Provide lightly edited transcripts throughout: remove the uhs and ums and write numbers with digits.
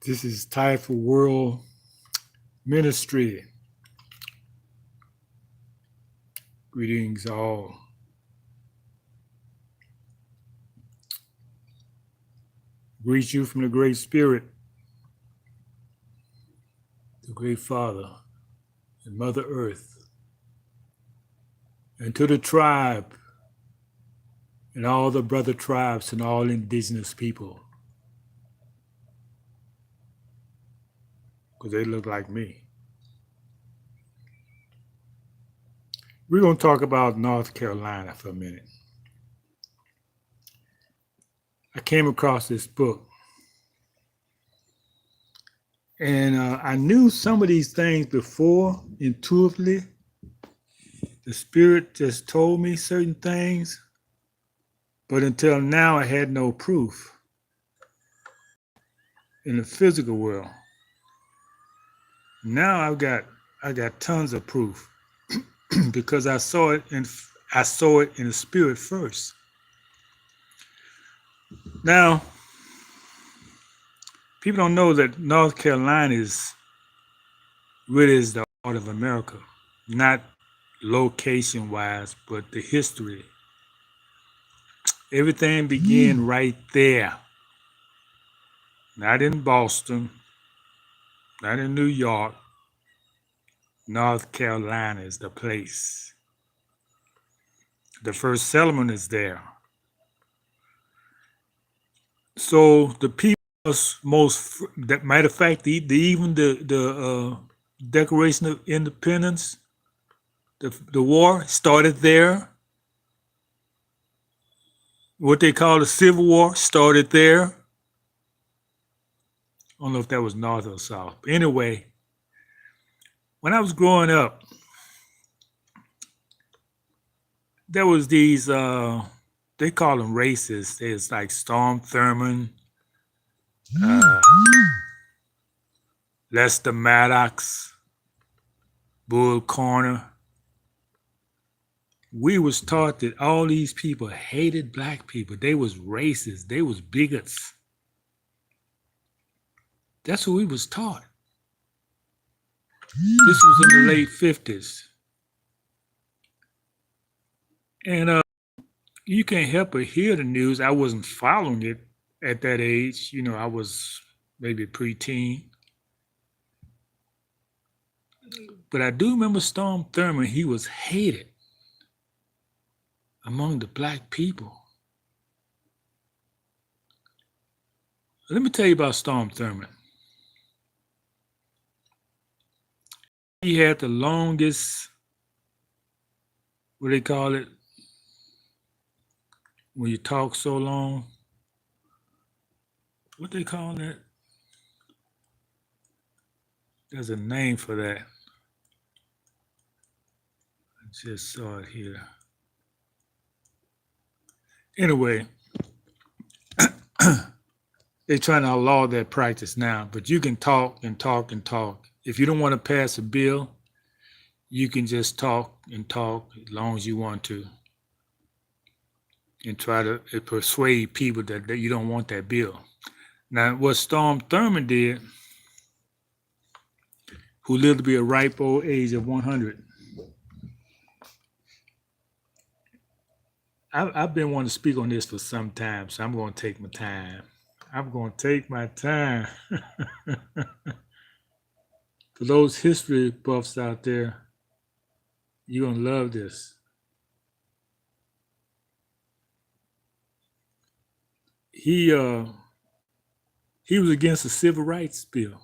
This is TAIFA World Ministry. Greetings all. Greet you from the Great Spirit, the Great Father, and Mother Earth, and to the tribe, and all the brother tribes and all indigenous people, because they look like me. We're going to talk about North Carolina for a minute. I came across this book, and I knew some of these things before intuitively. The Spirit just told me certain things, but until now I had no proof in the physical world. Now I got tons of proof because I saw it in the spirit first. Now, people don't know that North Carolina really is the heart of America, not location wise, but the history. Everything began right there. Not in Boston, not in New York. North Carolina is the place. The first settlement is there. So the people that matter of fact, even the Declaration of Independence, the war started there. What they call the Civil War started there. I don't know if that was North or South. But anyway, when I was growing up, there was these they call them races. There's like Storm Thurmond, Lester Maddox, Bull Corner. We was taught that all these people hated black people. They was racist. They was bigots. That's what we was taught. This was in the late 50s. And you can't help but hear the news. I wasn't following it at that age. You know, I was maybe preteen. But I do remember Storm Thurmond. He was hated among the black people. Let me tell you about Storm Thurmond. He had the longest, what do they call it, when you talk so long? What they call that? There's a name for that. I just saw it here. Anyway, they're trying to outlaw that practice now, but you can talk and talk and talk. If you don't want to pass a bill, you can just talk and talk as long as you want to and try to persuade people that you don't want that bill. Now, what Storm Thurmond did, who lived to be a ripe old age of 100, I've been wanting to speak on this for some time, so I'm going to take my time. For those history buffs out there, you're going to love this. He was against the civil rights bill.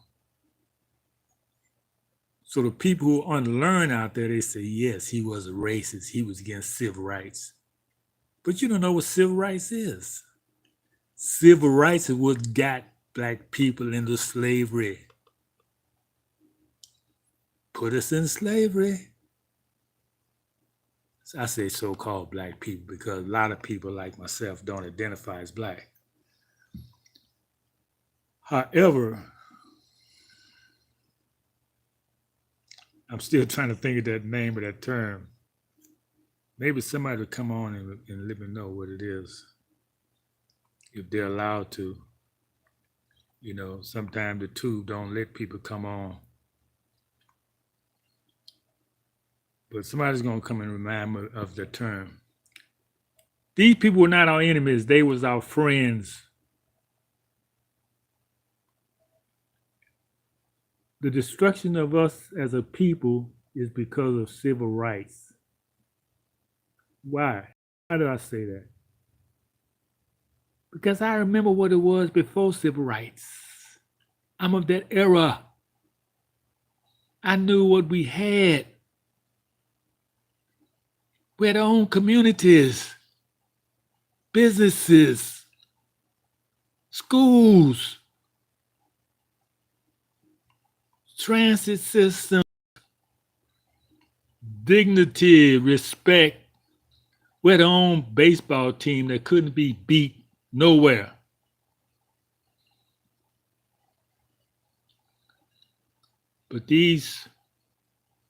So the people who unlearn out there, they say, yes, he was a racist. He was against civil rights. But you don't know what civil rights is. Civil rights is what got black people into slavery. Put us in slavery. I say so-called black people because a lot of people like myself don't identify as black. However, I'm still trying to think of that name of that term. Maybe somebody will come on and let me know what it is, if they're allowed to. You know, sometimes the tube don't let people come on. But somebody's gonna come and remind me of the term. These people were not our enemies, they was our friends. The destruction of us as a people is because of civil rights. Why? Why did I say that? Because I remember what it was before civil rights. I'm of that era. I knew what we had. We had our own communities, businesses, schools, transit system, dignity, respect. We had our own baseball team that couldn't be beat nowhere. But these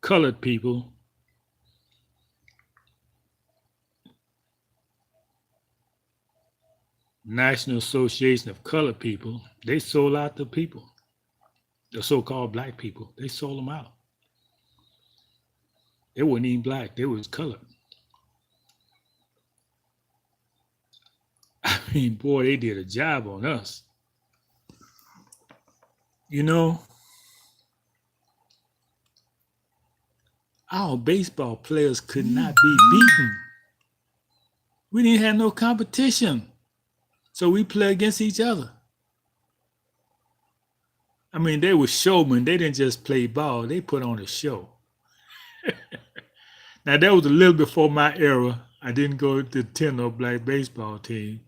colored people, National Association of Colored People, they sold out the people, the so-called black people. They sold them out. They weren't even black, they was colored. I mean, boy, they did a job on us. You know, our baseball players could not be beaten. We didn't have no competition. So we play against each other. I mean, they were showmen. They didn't just play ball, they put on a show. Now, that was a little before my era. I didn't go to attend no black baseball team,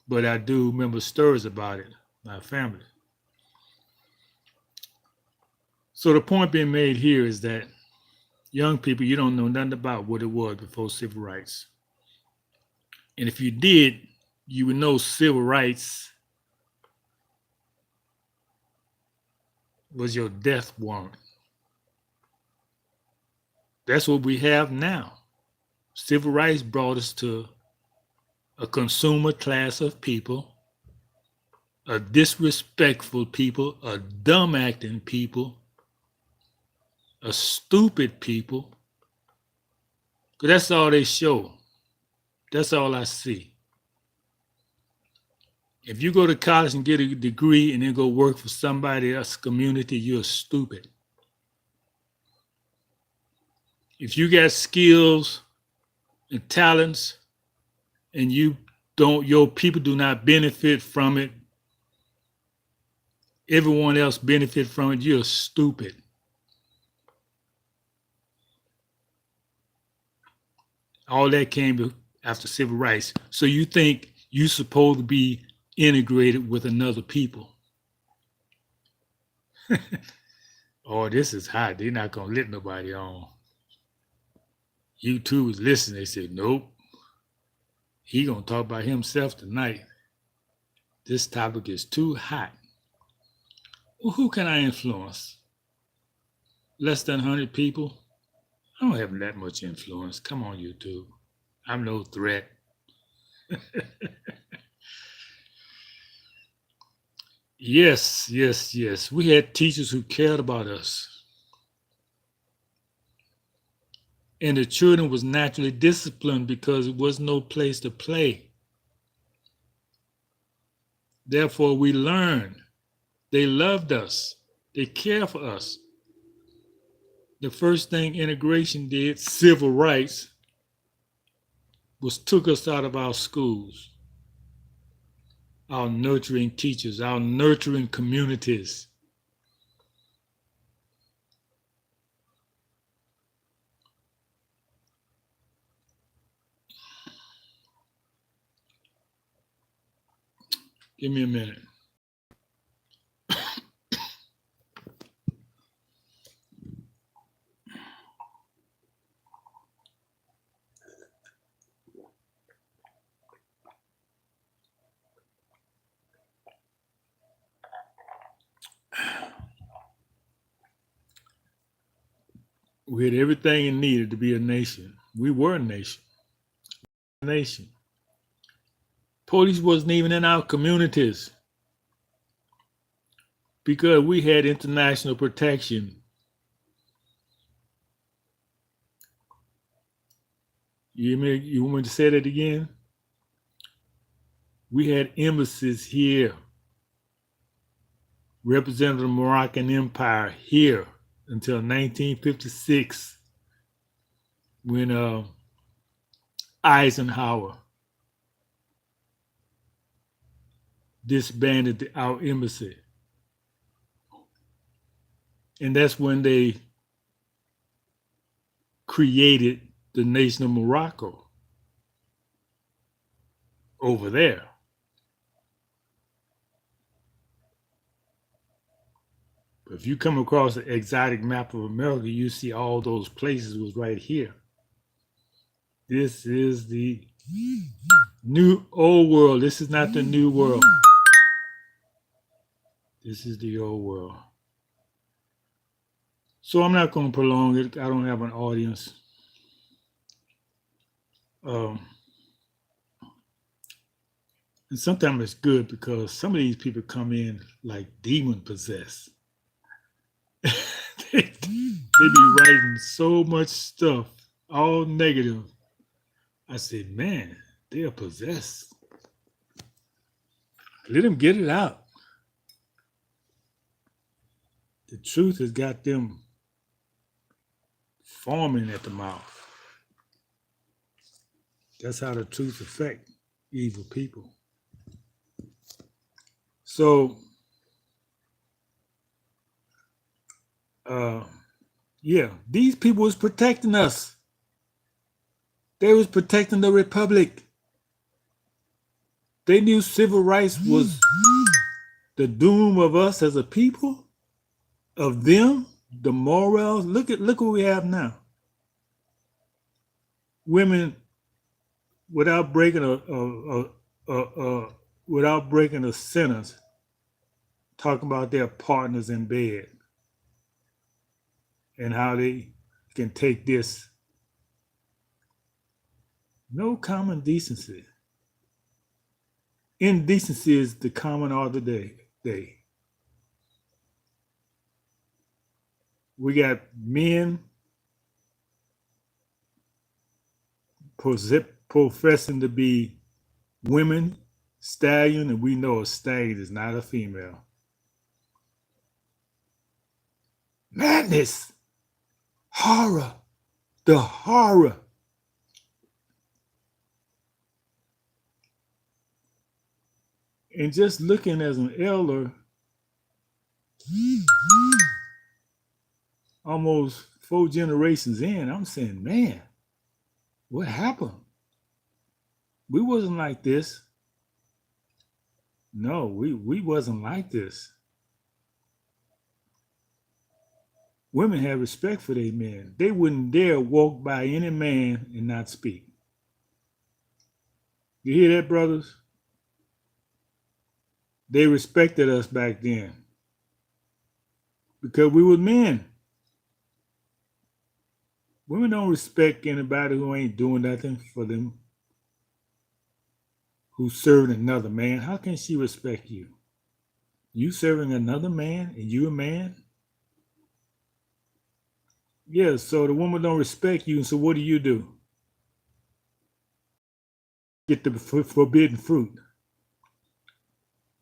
but I do remember stories about it, my family. So the point being made here is that young people, you don't know nothing about what it was before civil rights. And if you did, you would know civil rights was your death warrant. That's what we have now. Civil rights brought us to a consumer class of people, a disrespectful people, a dumb acting people, a stupid people. Because that's all they show. That's all I see. If you go to college and get a degree and then go work for somebody else's community, you're stupid. If you got skills and talents and your people do not benefit from it, everyone else benefit from it, you're stupid. All that came after civil rights. So you think you're supposed to be integrated with another people. Oh, this is hot. They're not going to let nobody on. YouTube was listening. They said, nope. He going to talk about himself tonight. This topic is too hot. Well, who can I influence? Less than 100 people? I don't have that much influence. Come on, YouTube. I'm no threat. Yes, yes, yes. We had teachers who cared about us. And the children was naturally disciplined because it was no place to play. Therefore, we learned. They loved us. They cared for us. The first thing integration did, civil rights, was took us out of our schools, our nurturing teachers, our nurturing communities. Give me a minute. We had everything it needed to be a nation. We were a nation. Nation. Police wasn't even in our communities. because we had international protection. You want me to say that again? We had embassies here, representing the Moroccan Empire here until 1956, when Eisenhower disbanded our embassy. And that's when they created the nation of Morocco over there. But if you come across the exotic map of America, you see all those places was right here. This is the new old world. This is not the new world. This is the old world. So I'm not going to prolong it. I don't have an audience. And sometimes it's good because some of these people come in like demon possessed. they be writing so much stuff, all negative. I said, man, they are possessed. Let them get it out. The truth has got them foaming at the mouth. That's how the truth affects evil people. So, yeah, these people was protecting us. They was protecting the republic. They knew civil rights was the doom of us as a people, of them, the morals. Look what we have now. Women, without breaking a sentence, talking about their partners in bed and how they can take this. No common decency. Indecency is the common order day. We got men professing to be women, stallion, and we know a stallion is not a female. Madness, horror, the horror. And just looking as an elder, almost 4 generations in, I'm saying, man, what happened? We wasn't like this. No, we wasn't like this. Women had respect for their men. They wouldn't dare walk by any man and not speak. You hear that, brothers? They respected us back then because we were men. Women don't respect anybody who ain't doing nothing for them, who's serving another man. How can she respect you? You serving another man and you a man? Yeah, so the woman don't respect you, and so what do? Get the forbidden fruit.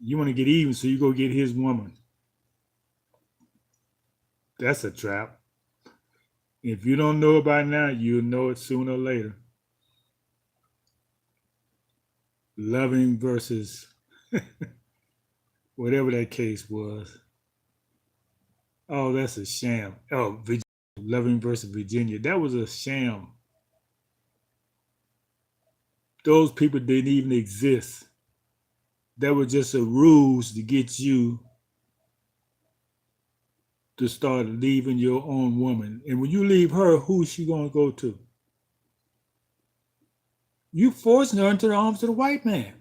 You want to get even, so you go get his woman. That's a trap. If you don't know about it now, you'll know it sooner or later. Loving versus whatever that case was. Oh, that's a sham. Oh, Loving versus Virginia. That was a sham. Those people didn't even exist. That was just a ruse to get you to start leaving your own woman. And when you leave her, who's she going to go to? You forcing her into the arms of the white man.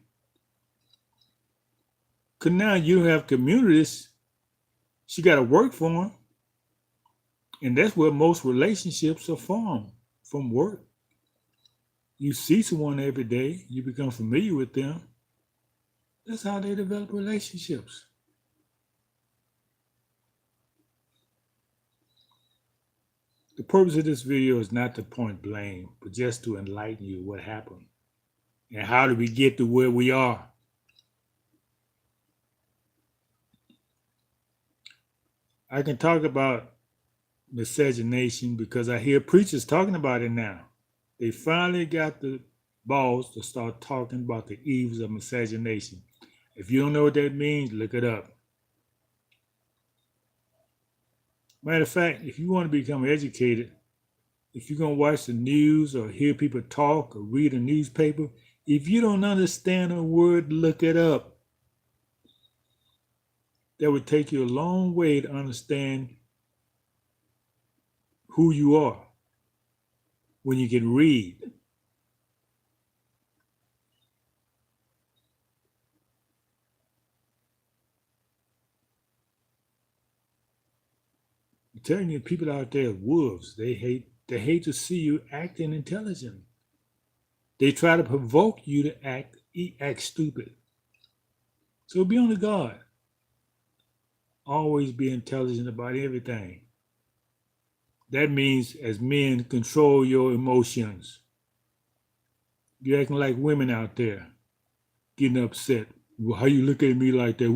Because now you don't have communities. She got to work for them. And that's where most relationships are formed, from work. You see someone every day. You become familiar with them. That's how they develop relationships. The purpose of this video is not to point blame, but just to enlighten you what happened and how did we get to where we are. I can talk about miscegenation because I hear preachers talking about it now. They finally got the balls to start talking about the evils of miscegenation. If you don't know what that means, look it up. Matter of fact, if you want to become educated, if you're going to watch the news or hear people talk or read a newspaper, if you don't understand a word, look it up. That would take you a long way to understand who you are when you can read. I'm telling you, people out there are wolves. They hate to see you acting intelligent. They try to provoke you to act stupid. So be on the guard. Always be intelligent about everything. That means as men, control your emotions. You're acting like women out there, getting upset. Well, how you look at me like that?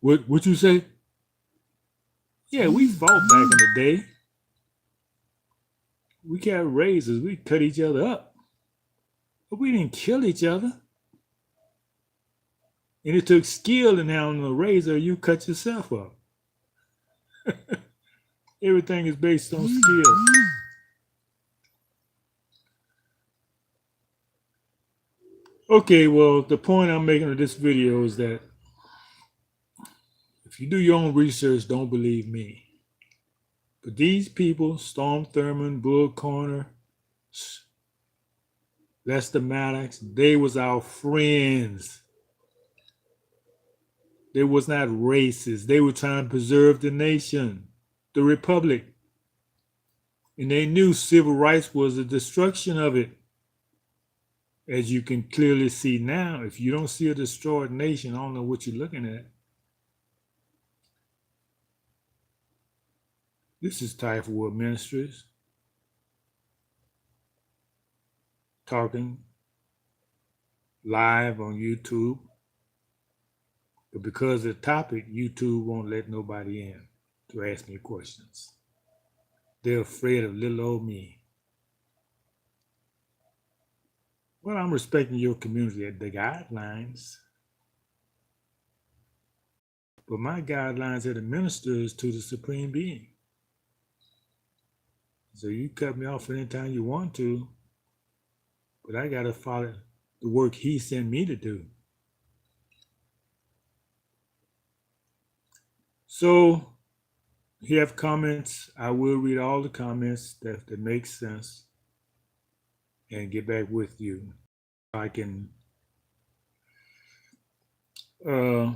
What you say? Yeah, we fought back in the day. We carried razors. We cut each other up. But we didn't kill each other. And it took skill in handling a razor, you cut yourself up. Everything is based on skill. Okay, well, the point I'm making of this video is that if you do your own research, don't believe me. But these people, Storm Thurmond, Bull Corner, Lester Maddox, they was our friends. They was not racist. They were trying to preserve the nation, the republic. And they knew civil rights was the destruction of it. As you can clearly see now, if you don't see a destroyed nation, I don't know what you're looking at. This is TAIFA Ministries talking live on YouTube. But because of the topic, YouTube won't let nobody in to ask me questions. They're afraid of little old me. Well, I'm respecting your community at the guidelines. But my guidelines are the ministers to the Supreme Being. So you cut me off anytime you want to, but I got to follow the work he sent me to do. So if you have comments, I will read all the comments that make sense and get back with you. I can tell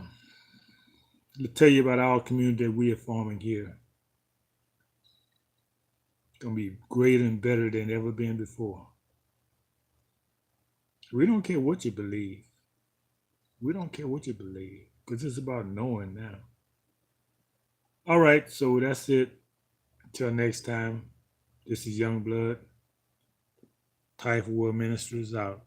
you about our community that we are forming here. It's going to be greater and better than ever been before. We don't care what you believe. We don't care what you believe because it's about knowing now. All right, so that's it. Until next time, this is Youngblood. TAIFA Ministries out.